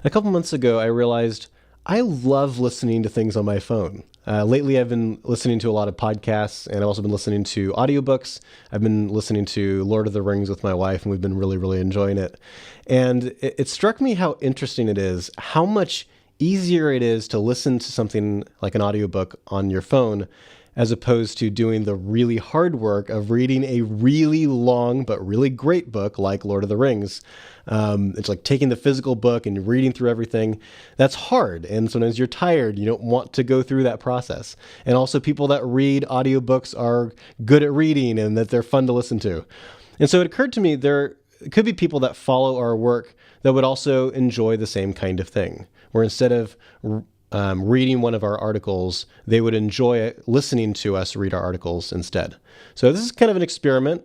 A couple months ago, I realized I love listening to things on my phone. Lately, I've been listening to a lot of podcasts, and I've also been listening to audiobooks. I've been listening to Lord of the Rings with my wife, and we've been really, really enjoying it. And it struck me how interesting it is, how much easier it is to listen to something like an audiobook on your phone as opposed to doing the really hard work of reading a really long but really great book like Lord of the Rings. It's like taking the physical book and reading through everything. That's hard. And sometimes you're tired. You don't want to go through that process. And also people that read audiobooks are good at reading and that they're fun to listen to. And so it occurred to me there could be people that follow our work that would also enjoy the same kind of thing, where instead of reading one of our articles, they would enjoy listening to us read our articles instead. So this is kind of an experiment.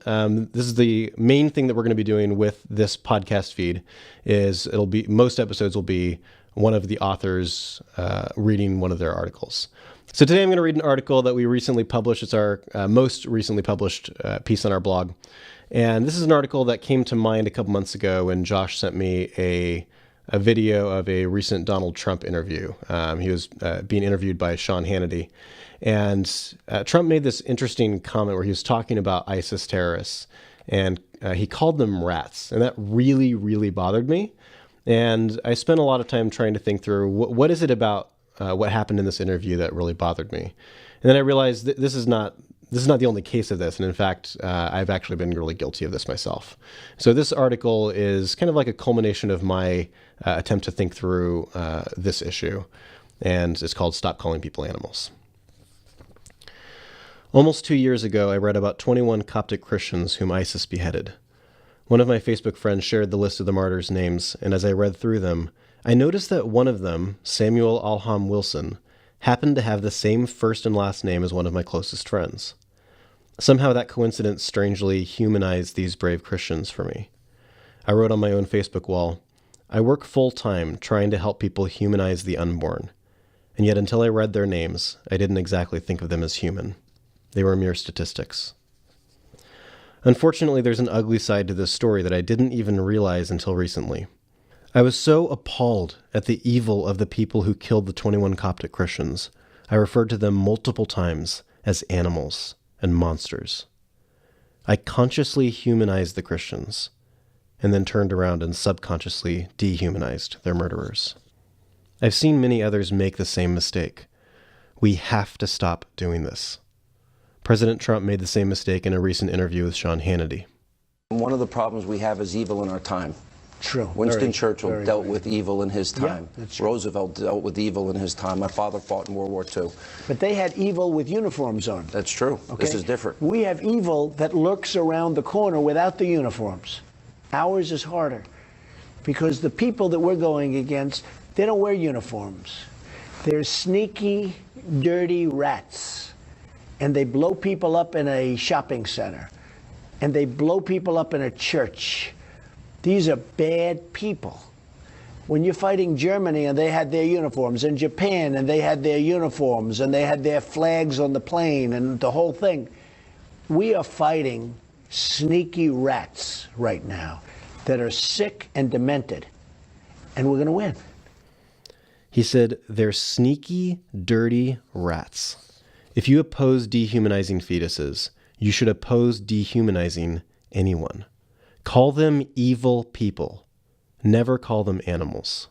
This is the main thing that we're going to be doing with this podcast feed. Is most episodes will be one of the authors reading one of their articles. So today I'm going to read an article that we recently published. It's our most recently published piece on our blog. And this is an article that came to mind a couple months ago when Josh sent me a video of a recent Donald Trump interview. He was being interviewed by Sean Hannity. And Trump made this interesting comment where he was talking about ISIS terrorists. And he called them rats. And that really, really bothered me. And I spent a lot of time trying to think through what is it about what happened in this interview that really bothered me. And then I realized that this is not the only case of this. And in fact, I've actually been really guilty of this myself. So this article is kind of like a culmination of my attempt to think through this issue. And it's called Stop Calling People Animals. Almost 2 years ago, I read about 21 Coptic Christians whom ISIS beheaded. One of my Facebook friends shared the list of the martyrs' names, and as I read through them, I noticed that one of them, Samuel Alham Wilson, happened to have the same first and last name as one of my closest friends. Somehow that coincidence strangely humanized these brave Christians for me. I wrote on my own Facebook wall, I work full-time trying to help people humanize the unborn, and yet until I read their names, I didn't exactly think of them as human. They were mere statistics. Unfortunately, there's an ugly side to this story that I didn't even realize until recently. I was so appalled at the evil of the people who killed the 21 Coptic Christians, I referred to them multiple times as animals and monsters. I consciously humanized the Christians, and then turned around and subconsciously dehumanized their murderers. I've seen many others make the same mistake. We have to stop doing this. President Trump made the same mistake in a recent interview with Sean Hannity. One of the problems we have is evil in our time. True. Winston Churchill dealt with evil in his time. Yeah, that's true. Roosevelt dealt with evil in his time. My father fought in World War II. But they had evil with uniforms on. That's true. Okay? This is different. We have evil that lurks around the corner without the uniforms. Ours is harder because the people that we're going against, they don't wear uniforms. They're sneaky, dirty rats. And they blow people up in a shopping center. And they blow people up in a church. These are bad people. When you're fighting Germany and they had their uniforms, and Japan and they had their uniforms, and they had their flags on the plane and the whole thing, we are fighting sneaky rats right now that are sick and demented, and we're going to win. He said, they're sneaky, dirty rats. If you oppose dehumanizing fetuses, you should oppose dehumanizing anyone. Call them evil people. Never call them animals.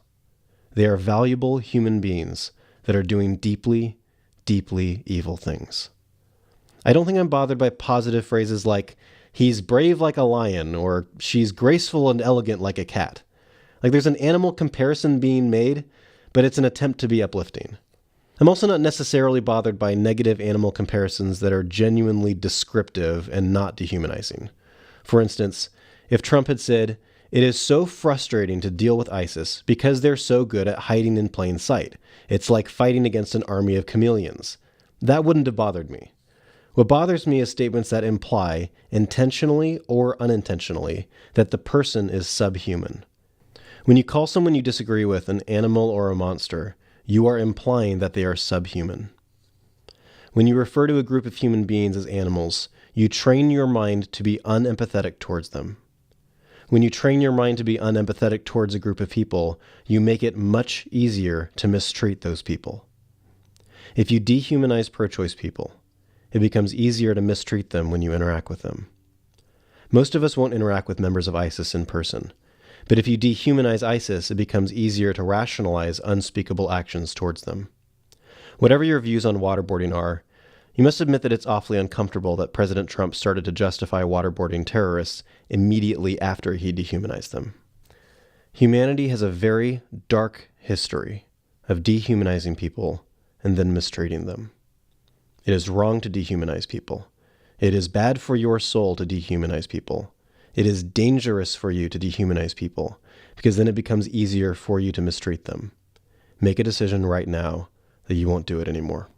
They are valuable human beings that are doing deeply, deeply evil things. I don't think I'm bothered by positive phrases like, he's brave like a lion, or she's graceful and elegant like a cat. Like there's an animal comparison being made, but it's an attempt to be uplifting. I'm also not necessarily bothered by negative animal comparisons that are genuinely descriptive and not dehumanizing. For instance, if Trump had said, it is so frustrating to deal with ISIS because they're so good at hiding in plain sight. It's like fighting against an army of chameleons. That wouldn't have bothered me. What bothers me is statements that imply, intentionally or unintentionally, that the person is subhuman. When you call someone you disagree with an animal or a monster, you are implying that they are subhuman. When you refer to a group of human beings as animals, you train your mind to be unempathetic towards them. When you train your mind to be unempathetic towards a group of people, you make it much easier to mistreat those people. If you dehumanize pro-choice people, it becomes easier to mistreat them when you interact with them. Most of us won't interact with members of ISIS in person, but if you dehumanize ISIS, it becomes easier to rationalize unspeakable actions towards them. Whatever your views on waterboarding are, you must admit that it's awfully uncomfortable that President Trump started to justify waterboarding terrorists immediately after he dehumanized them. Humanity has a very dark history of dehumanizing people and then mistreating them. It is wrong to dehumanize people. It is bad for your soul to dehumanize people. It is dangerous for you to dehumanize people, because then it becomes easier for you to mistreat them. Make a decision right now that you won't do it anymore.